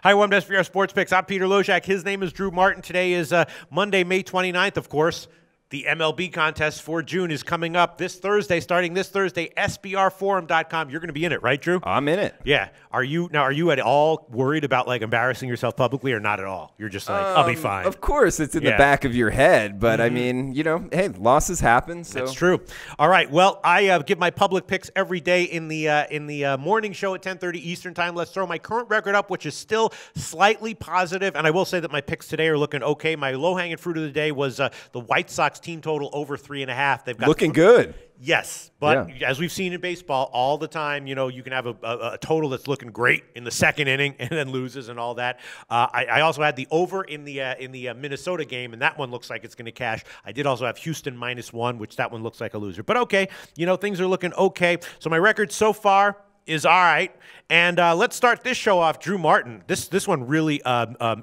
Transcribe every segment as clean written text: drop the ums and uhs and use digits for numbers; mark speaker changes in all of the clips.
Speaker 1: Hi, welcome to SBR Sports Picks. I'm Peter Loshak. His name is Drew Martin. Today is Monday, May 29th, of course. The MLB contest for June is coming up this Thursday, starting this Thursday, SBRforum.com. You're going to be in it, right, Drew?
Speaker 2: I'm in it.
Speaker 1: Yeah. Are you at all worried about, like, embarrassing yourself publicly or not at all? You're just like, I'll be fine.
Speaker 2: Of course, it's in the back of your head. But, I mean, you know, hey, losses happen. So.
Speaker 1: That's true. All right. Well, I give my public picks every day in the morning show at 10:30 Eastern Time. Let's throw my current record up, which is still slightly positive. And I will say that my picks today are looking okay. My low-hanging fruit of the day was the White Sox team total over 3.5. They've got
Speaker 2: looking good.
Speaker 1: Yes, but as we've seen in baseball all the time, you know, you can have a total that's looking great in the second inning and then loses and all that. I also had the over in the Minnesota game, and that one looks like it's going to cash. I did also have Houston -1, which that one looks like a loser. But okay, you know, things are looking okay. So my record so far is all right. And let's start this show off. Drew Martin. This one really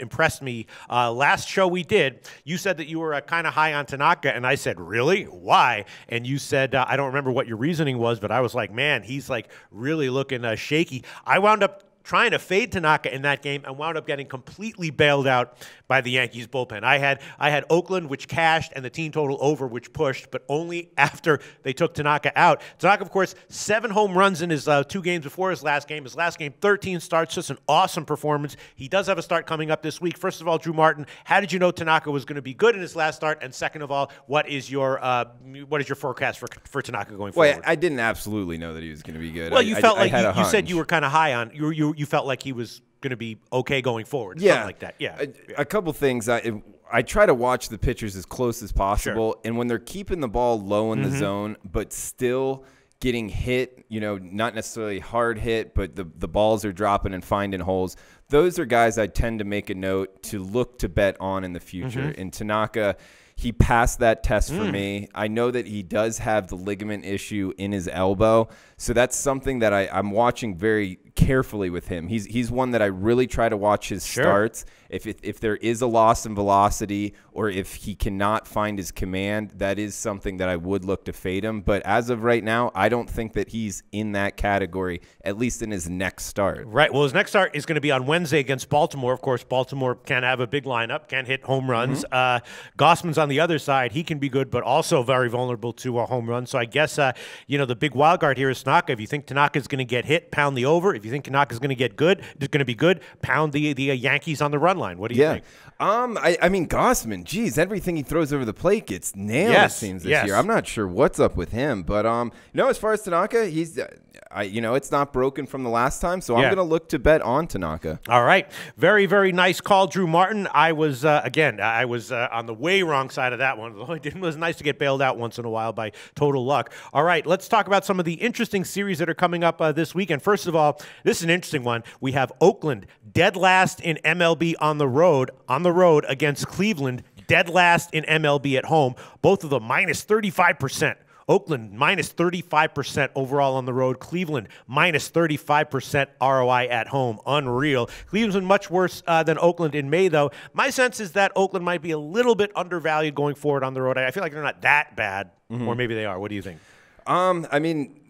Speaker 1: impressed me. Last show we did, you said that you were kind of high on Tanaka, and I said, really? Why? And you said, I don't remember what your reasoning was, but I was like, man, he's like really looking shaky. I wound up trying to fade Tanaka in that game and wound up getting completely bailed out by the Yankees bullpen. I had Oakland, which cashed, and the team total over, which pushed, but only after they took Tanaka out. Tanaka, of course, 7 home runs in his 2 games before his last game. His last game, 13 starts, just an awesome performance. He does have a start coming up this week. First of all, Drew Martin, how did you know Tanaka was going to be good in his last start? And second of all, what is your forecast for Tanaka going forward?
Speaker 2: Well, I didn't absolutely know that he was going to be good.
Speaker 1: Well, you felt like you said you were kind of high on you felt like he was going to be okay going forward.
Speaker 2: Yeah,
Speaker 1: something like that. Yeah,
Speaker 2: a couple things. I try to watch the pitchers as close as possible, and when they're keeping the ball low in the zone, but still getting hit, you know, not necessarily hard hit, but the balls are dropping and finding holes. Those are guys I tend to make a note to look to bet on in the future. And Tanaka, he passed that test for me. I know that he does have the ligament issue in his elbow, so that's something that I'm watching very carefully with him. He's one that I really try to watch his starts. If there is a loss in velocity or if he cannot find his command, that is something that I would look to fade him. But as of right now, I don't think that he's in that category, at least in his next start.
Speaker 1: Right. Well, his next start is going to be on Wednesday against Baltimore. Of course, Baltimore can have a big lineup, can hit home runs. Gossman's on the other side. He can be good, but also very vulnerable to a home run. So I guess, you know, the big wild card here is Tanaka. If you think Tanaka's going to get hit, pound the over. If you think Tanaka's going to be good, pound the Yankees on the run line. What do you think?
Speaker 2: I mean, Gossman, geez, everything he throws over the plate gets nailed, it seems, this year. I'm not sure what's up with him. But, you know, as far as Tanaka, he's you know, it's not broken from the last time, so I'm going to look to bet on Tanaka. All
Speaker 1: right. Very, very nice call, Drew Martin. I was, again, on the way wrong side of that one. It was nice to get bailed out once in a while by total luck. All right, let's talk about some of the interesting series that are coming up this weekend. First of all, this is an interesting one. We have Oakland, dead last in MLB on the road against Cleveland, dead last in MLB at home. Both of them minus 35%. Oakland minus 35% overall on the road. Cleveland minus 35% ROI at home. Unreal. Cleveland's been much worse than Oakland in May, though. My sense is that Oakland might be a little bit undervalued going forward on the road. I feel like they're not that bad, or maybe they are. What do you think?
Speaker 2: I mean,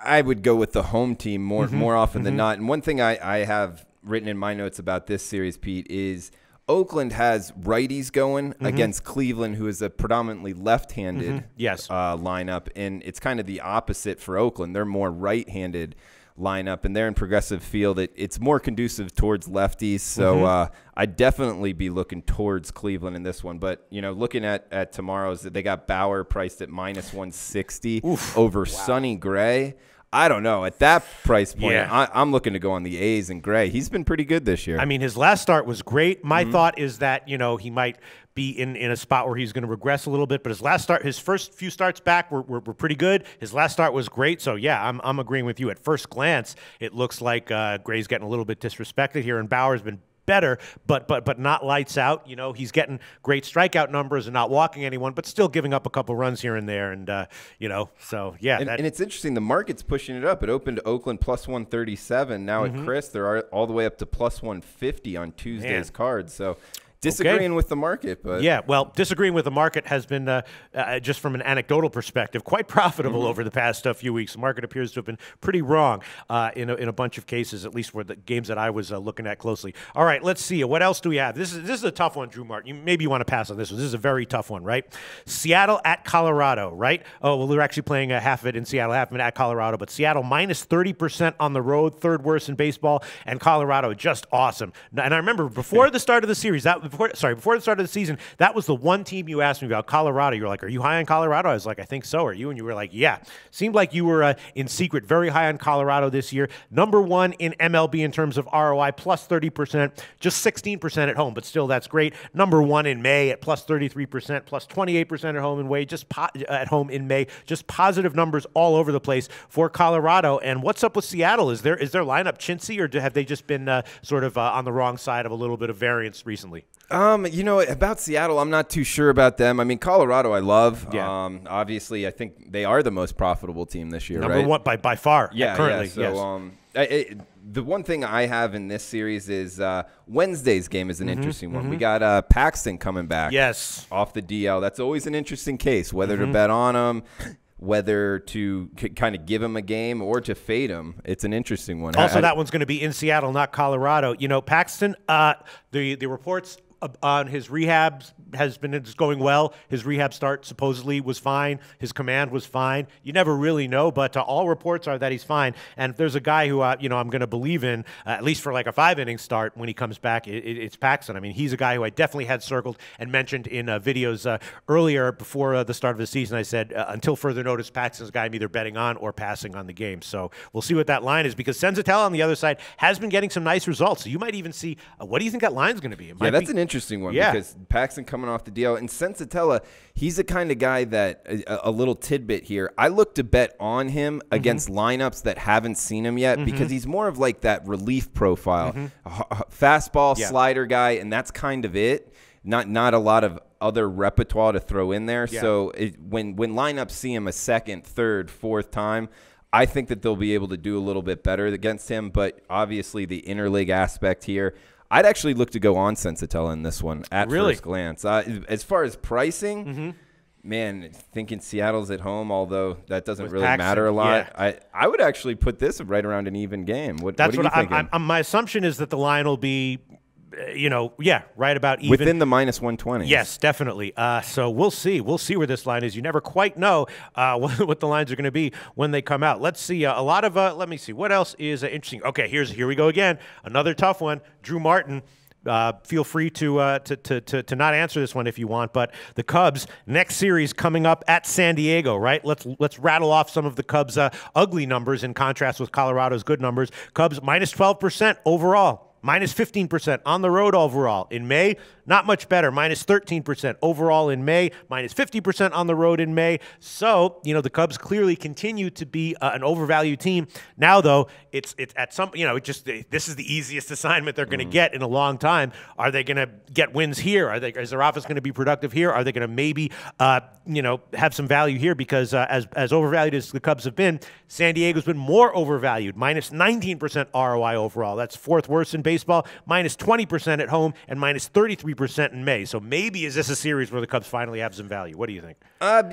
Speaker 2: I would go with the home team more often than not. And one thing I have written in my notes about this series, Pete, is Oakland has righties going against Cleveland, who is a predominantly left-handed lineup, and it's kind of the opposite for Oakland. They're more right-handed lineup, and they're in Progressive Field. It's more conducive towards lefties, so I'd definitely be looking towards Cleveland in this one. But, you know, looking at tomorrow's, they got Bauer priced at minus 160 over Sonny Gray. I don't know. At that price point, I'm looking to go on the A's and Gray. He's been pretty good this year.
Speaker 1: I mean, his last start was great. My thought is that, you know, he might be in a spot where he's going to regress a little bit. But his first few starts back were pretty good. His last start was great. So, yeah, I'm agreeing with you. At first glance, it looks like Gray's getting a little bit disrespected here, and Bauer's been better, but not lights out. You know, he's getting great strikeout numbers and not walking anyone, but still giving up a couple runs here and there. And, you know, so, yeah.
Speaker 2: And it's interesting. The market's pushing it up. It opened Oakland plus 137. Now at Chris, they're all the way up to plus 150 on Tuesday's cards. So, Disagreeing with the market, but
Speaker 1: yeah, well, disagreeing with the market has been just from an anecdotal perspective quite profitable over the past few weeks. The market appears to have been pretty wrong in a bunch of cases, at least for the games that I was looking at closely. All right, let's see. What else do we have? This is a tough one, Drew Martin. Maybe you want to pass on this one. This is a very tough one, right? Seattle at Colorado, right? Oh, well, they're actually playing half of it in Seattle, half of it at Colorado, but Seattle minus 30% on the road, third worst in baseball, and Colorado just awesome. And I remember before the start of the series, before the start of the season, that was the one team you asked me about, Colorado. You were like, are you high on Colorado? I was like, I think so. Are you? And you were like, yeah. Seemed like you were in secret very high on Colorado this year. Number one in MLB in terms of ROI, plus 30%, just 16% at home, but still that's great. Number one in May at plus 33%, plus 28% at home in May, at home in May. Just positive numbers all over the place for Colorado. And what's up with Seattle? Is their lineup chintzy, or have they just been sort of on the wrong side of a little bit of variance recently?
Speaker 2: You know, about Seattle, I'm not too sure about them. I mean, Colorado I love.
Speaker 1: Yeah.
Speaker 2: Obviously, I think they are the most profitable team this year,
Speaker 1: Number one by far.
Speaker 2: Yeah,
Speaker 1: currently.
Speaker 2: Yeah. So, yes. The one thing I have in this series is Wednesday's game is an interesting one. We got Paxton coming back.
Speaker 1: Yes.
Speaker 2: Off the DL. That's always an interesting case, whether to bet on him, whether to kind of give him a game or to fade him. It's an interesting one.
Speaker 1: Also, that one's going to be in Seattle, not Colorado. You know, Paxton, the reports on his rehab has been going well. His rehab start supposedly was fine. His command was fine. You never really know, but all reports are that he's fine. And if there's a guy who I'm going to believe in, at least for like a 5-inning start when he comes back, it's Paxton. I mean, he's a guy who I definitely had circled and mentioned in videos earlier before the start of the season. I said, until further notice, Paxton's a guy I'm either betting on or passing on the game. So we'll see what that line is, because Senzatella on the other side has been getting some nice results. So you might even see, what do you think that line's going to be?
Speaker 2: Yeah, that's an interesting one, because Paxton coming off the deal, and Senzatella, he's the kind of guy that a little tidbit here. I look to bet on him against lineups that haven't seen him yet, because he's more of like that relief profile, fastball slider guy, and that's kind of it. Not a lot of other repertoire to throw in there. Yeah. So when lineups see him a second, third, fourth time, I think that they'll be able to do a little bit better against him. But obviously the interleague aspect here, I'd actually look to go on Senzatella in this one at first glance. As far as pricing, man, thinking Seattle's at home, although that doesn't really matter a lot. Yeah. I would actually put this right around an even game. What are you thinking?
Speaker 1: My assumption is that the line will be, right about even.
Speaker 2: Within the minus 120.
Speaker 1: Yes, definitely. So we'll see. We'll see where this line is. You never quite know what the lines are going to be when they come out. Let's see. A lot of, let me see. What else is interesting? Okay, here we go again. Another tough one. Drew Martin. Feel free to not answer this one if you want, but the Cubs next series coming up at San Diego, right? Let's rattle off some of the Cubs' ugly numbers in contrast with Colorado's good numbers. Cubs minus 12% overall. Minus 15% on the road overall. In May, not much better. Minus 13% overall in May. Minus 50% on the road in May. So, the Cubs clearly continue to be an overvalued team. Now, though, it's at some, this is the easiest assignment they're going to get in a long time. Are they going to get wins here? Is their offense going to be productive here? Are they going to maybe, have some value here? Because as overvalued as the Cubs have been, San Diego's been more overvalued. Minus 19% ROI overall. That's fourth worst in baseball. Minus 20% at home and minus 33% in May. So maybe is this a series where the Cubs finally have some value? What do you think?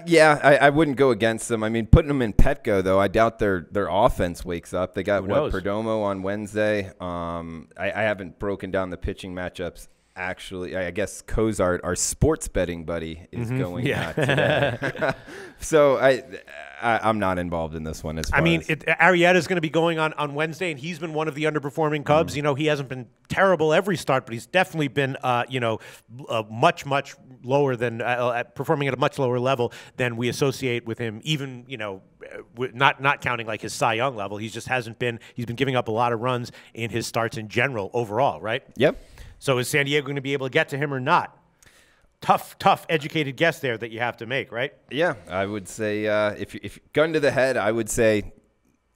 Speaker 2: Yeah, I wouldn't go against them. I mean, putting them in Petco, though, I doubt their offense wakes up. They got, Perdomo on Wednesday. I haven't broken down the pitching matchups. Actually, I guess Cozart, our sports betting buddy, is going today. So I'm not involved in this one.
Speaker 1: Arrieta's going to be going on Wednesday, and he's been one of the underperforming Cubs. He hasn't been terrible every start, but he's definitely been, much lower than performing at a much lower level than we associate with him. Even not counting like his Cy Young level, he just hasn't been. He's been giving up a lot of runs in his starts in general overall, right? Yep. So is San Diego going to be able to get to him or not? Tough, educated guess there that you have to make, right?
Speaker 2: Yeah, I would say if gun to the head, I would say,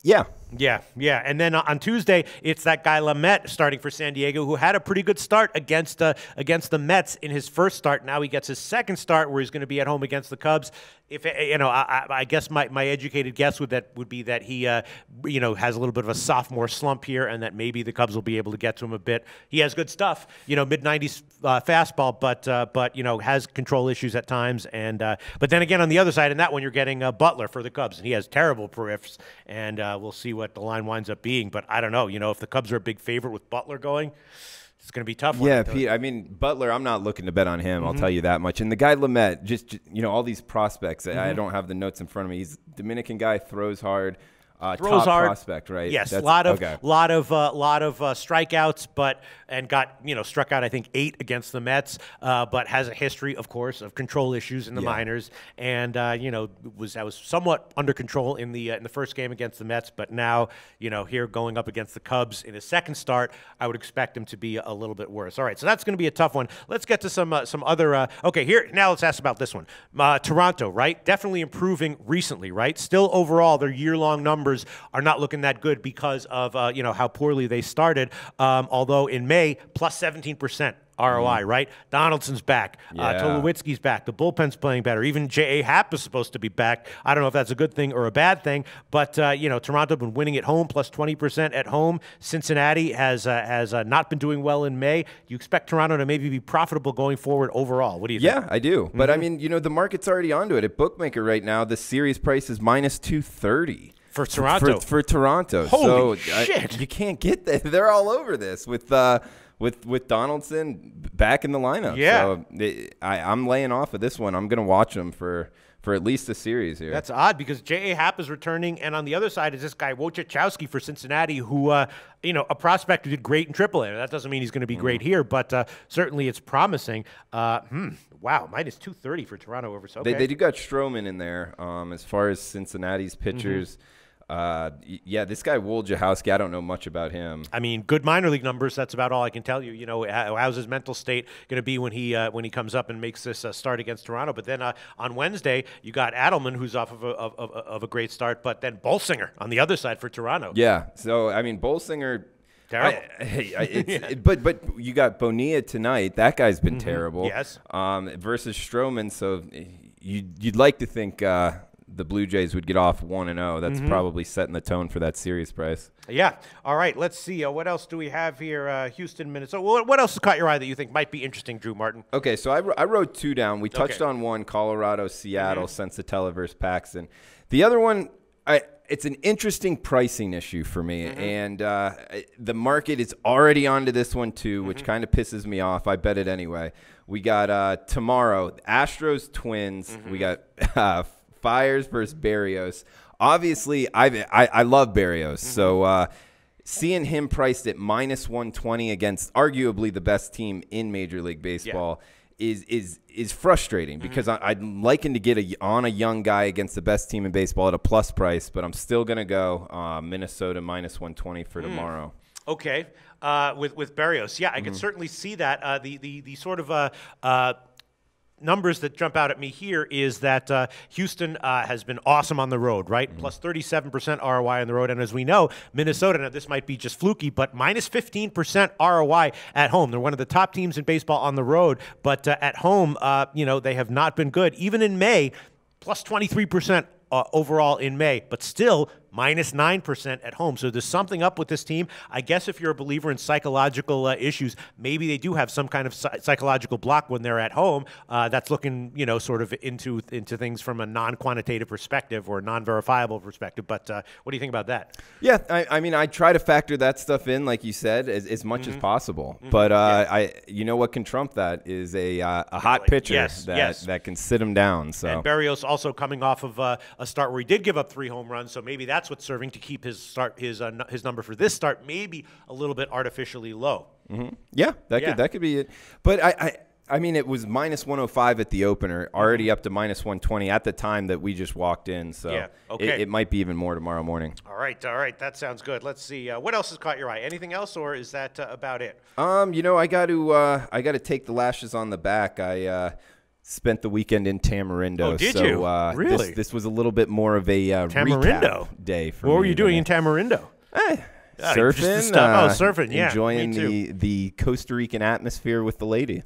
Speaker 2: yeah.
Speaker 1: Yeah, yeah. And then on Tuesday, it's that guy Lamet starting for San Diego, who had a pretty good start against the Mets in his first start. Now he gets his second start where he's going to be at home against the Cubs. If I guess my educated guess would be that he has a little bit of a sophomore slump here, and that maybe the Cubs will be able to get to him a bit. He has good stuff, mid-90s fastball, but has control issues at times. And but then again, on the other side, in that one, you're getting Butler for the Cubs, and he has terrible periffs, and we'll see what the line winds up being. But I don't know. If the Cubs are a big favorite with Butler going, it's going to be tough.
Speaker 2: Yeah, Pete. I mean, Butler, I'm not looking to bet on him. I'll tell you that much. And the guy Lamet, just all these prospects. I don't have the notes in front of me. He's a Dominican guy, throws hard.
Speaker 1: Throws
Speaker 2: top
Speaker 1: hard
Speaker 2: prospect, right?
Speaker 1: Yes, a lot of strikeouts, and got struck out I think 8 against the Mets, but has a history, of course, of control issues in the minors, and was somewhat under control in the first game against the Mets, but now here going up against the Cubs in his second start, I would expect him to be a little bit worse. All right, so that's going to be a tough one. Let's get to some other. Okay, here now let's ask about this one. Toronto, right? Definitely improving recently, right? Still overall their year-long numbers are not looking that good because of how poorly they started. Although in May, plus 17%. ROI, right? Donaldson's back. Tulowitzki's back. The bullpen's playing better. Even J.A. Happ is supposed to be back. I don't know if that's a good thing or a bad thing, but Toronto have been winning at home, plus 20% at home. Cincinnati has not been doing well in May. You expect Toronto to maybe be profitable going forward overall. What do you think?
Speaker 2: Yeah, I do. But I mean, the market's already onto it. At Bookmaker right now, the series price is minus 230.
Speaker 1: For Toronto.
Speaker 2: For Toronto.
Speaker 1: Holy shit.
Speaker 2: You can't get that. They're all over this with Donaldson back in the lineup.
Speaker 1: Yeah.
Speaker 2: So I'm laying off of this one. I'm going to watch them for at least a series here.
Speaker 1: That's odd because J.A. Happ is returning, and on the other side is this guy Wojciechowski for Cincinnati, who a prospect who did great in AAA. That doesn't mean he's going to be great here, but certainly it's promising. Wow, minus 230 for Toronto over. Okay.
Speaker 2: They do got Stroman in there. As far as Cincinnati's pitchers. This guy Wojciechowski, I don't know much about him.
Speaker 1: I mean, good minor league numbers. That's about all I can tell you. How's his mental state going to be when he comes up and makes this start against Toronto? But then on Wednesday, you got Adelman, who's off of a great start, but then Bolsinger on the other side for Toronto.
Speaker 2: Yeah. So I mean, Bolsinger.
Speaker 1: Terrible.
Speaker 2: But you got Bonilla tonight. That guy's been terrible.
Speaker 1: Yes.
Speaker 2: Versus Stroman. So you'd like to think. The Blue Jays would get off 1-0. That's probably setting the tone for that series price.
Speaker 1: Yeah. All right. Let's see. What else do we have here? Houston, Minnesota. What else has caught your eye that you think might be interesting, Drew Martin?
Speaker 2: Okay, so I wrote 2 down. We touched on one, Colorado, Seattle, Sensatella versus Paxton. The other one, it's an interesting pricing issue for me, and the market is already onto this one too, which kind of pisses me off. I bet it anyway. We got tomorrow, Astros, Twins. We got Fires versus Berrios. Obviously, I love Berrios, so seeing him priced at minus 120 against arguably the best team in Major League Baseball is frustrating because I'd liking to get on a young guy against the best team in baseball at a plus price, but I'm still gonna go Minnesota minus 120 for tomorrow.
Speaker 1: Okay, with Berrios, yeah, I can certainly see that. The sort of numbers that jump out at me here is that Houston has been awesome on the road, right? Plus 37% ROI on the road. And as we know, Minnesota, now this might be just fluky, but minus 15% ROI at home. They're one of the top teams in baseball on the road, but at home, they have not been good. Even in May, plus 23% overall in May, but still minus 9% at home. So there's something up with this team. I guess if you're a believer in psychological issues, maybe they do have some kind of psychological block when they're at home. That's looking, sort of into things from a non-quantitative perspective or non-verifiable perspective. But what do you think about that?
Speaker 2: Yeah, I mean, I try to factor that stuff in, like you said, as much as possible. But what can trump that is a hot pitcher that can sit him down. So
Speaker 1: and Berrios also coming off of a start where he did give up 3 home runs, so maybe that's what's serving to keep his number for this start maybe a little bit artificially low.
Speaker 2: Yeah, that could be it. But I mean, it was minus 105 at the opener, already up to minus 120 at the time that we just walked in. So it might be even more tomorrow morning.
Speaker 1: All right, that sounds good. Let's see what else has caught your eye. Anything else, or is that about it?
Speaker 2: I got to take the lashes on the back. spent the weekend in Tamarindo.
Speaker 1: Oh, did you? Really?
Speaker 2: This was a little bit more of a
Speaker 1: Tamarindo
Speaker 2: recap day for me.
Speaker 1: What were you doing in Tamarindo?
Speaker 2: Surfing.
Speaker 1: Surfing, yeah.
Speaker 2: Enjoying the Costa Rican atmosphere with the lady.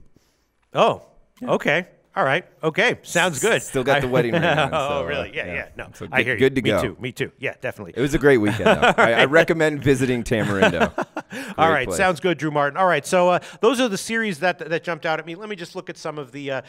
Speaker 1: Oh, okay. All right. Okay. Sounds good.
Speaker 2: Still got the wedding ring on.
Speaker 1: Oh, really? Yeah. No,
Speaker 2: so
Speaker 1: I hear you.
Speaker 2: Good to go.
Speaker 1: Me too. Yeah, definitely.
Speaker 2: It was a great weekend, though. I recommend visiting Tamarindo.
Speaker 1: All right. Place. Sounds good, Drew Martin. All right. So those are the series that jumped out at me. Let me just look at some of the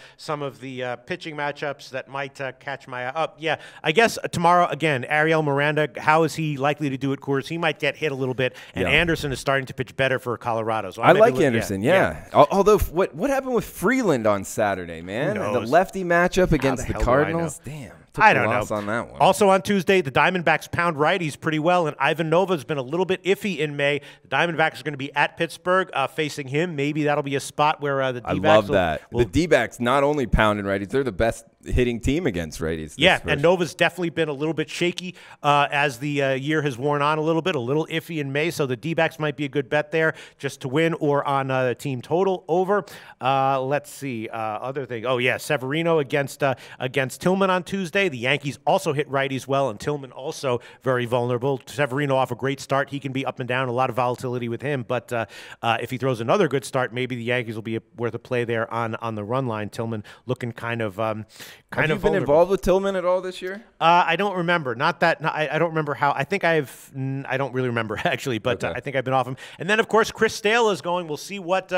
Speaker 1: pitching matchups that might catch my eye. Yeah. I guess tomorrow, again, Ariel Miranda, how is he likely to do at Coors? He might get hit a little bit, and Anderson is starting to pitch better for Colorado. So
Speaker 2: I like Anderson, yeah. Although, what happened with Freeland on Saturday, man? The lefty matchup against the Cardinals. Damn.
Speaker 1: I don't know.
Speaker 2: On that one.
Speaker 1: Also on Tuesday, the Diamondbacks pound righties pretty well, and Ivan Nova's been a little bit iffy in May. The Diamondbacks are going to be at Pittsburgh facing him. Maybe that'll be a spot where the D-backs
Speaker 2: I love that. The D-backs not only pounding righties, they're the best hitting team against righties.
Speaker 1: Yeah, and Nova's definitely been a little bit shaky as the year has worn on a little iffy in May, so the D-backs might be a good bet there just to win or on the team total over. Let's see. Other thing. Oh, yeah, Severino against Tillman on Tuesday. The Yankees also hit righties well, and Tillman also very vulnerable. Severino off a great start. He can be up and down, a lot of volatility with him, but if he throws another good start, maybe the Yankees will be worth a play there on the run line. Tillman looking kind of
Speaker 2: Have you been involved with Tillman at all this year?
Speaker 1: I don't remember. I don't remember how. I think I don't really remember, actually, but I think I've been off him. And then, of course, Chris Sale is going. We'll see what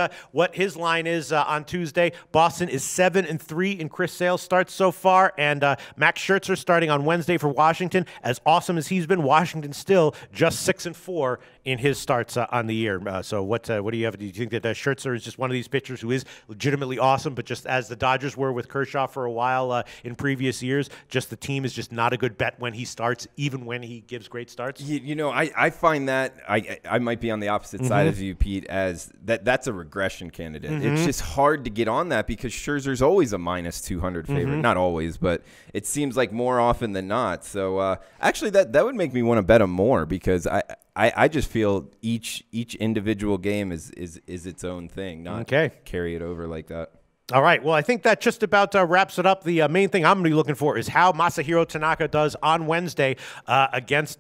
Speaker 1: his line is on Tuesday. Boston is 7-3 in Chris Sale's starts so far, and Max Scherzer starting on Wednesday for Washington. As awesome as he's been, Washington still just 6-4 in his starts on the year. So what do you have? Do you think that Scherzer is just one of these pitchers who is legitimately awesome, but just as the Dodgers were with Kershaw for a while in previous years, just the team is just not a good bet when he starts, even when he gives great starts?
Speaker 2: I find that I might be on the opposite side of you, Pete, as that's a regression candidate. It's just hard to get on that because Scherzer's always a minus 200 favorite. Not always, but it seems like more often than not. So actually that would make me want to bet him more because I just feel each individual game is its own thing, not carry it over like that.
Speaker 1: All right. Well, I think that just about wraps it up. The main thing I'm going to be looking for is how Masahiro Tanaka does on Wednesday against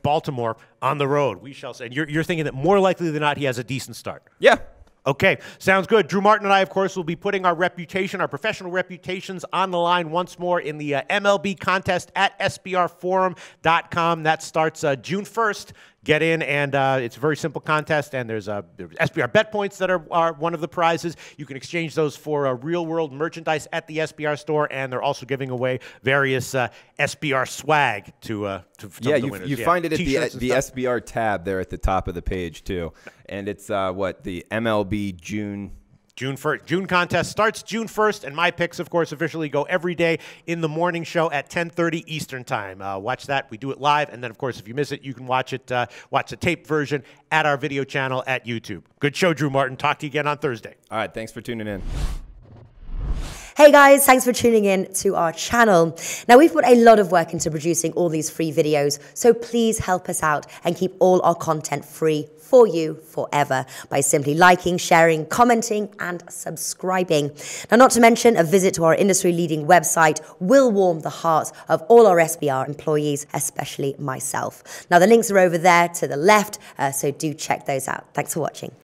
Speaker 1: Baltimore on the road. We shall see. And you're thinking that more likely than not he has a decent start.
Speaker 2: Yeah.
Speaker 1: Okay, sounds good. Drew Martin and I, of course, will be putting our professional reputations on the line once more in the MLB contest at sbrforum.com. That starts June 1st. Get in, and it's a very simple contest, and there's SBR bet points that are one of the prizes. You can exchange those for real-world merchandise at the SBR store, and they're also giving away various SBR swag to the winners.
Speaker 2: You find it at the SBR tab there at the top of the page, too. And it's, the MLB June
Speaker 1: 1st. June contest starts June 1st, and my picks, of course, officially go every day in the morning show at 10:30 Eastern Time. Watch that. We do it live, and then, of course, if you miss it, you can watch the taped version at our video channel at YouTube. Good show, Drew Martin. Talk to you again on Thursday.
Speaker 2: All right. Thanks for tuning in.
Speaker 3: Hey guys, thanks for tuning in to our channel. Now, we've put a lot of work into producing all these free videos, so please help us out and keep all our content free for you forever by simply liking, sharing, commenting, and subscribing. Now, not to mention, a visit to our industry-leading website will warm the hearts of all our SBR employees, especially myself. Now, the links are over there to the left, so do check those out. Thanks for watching.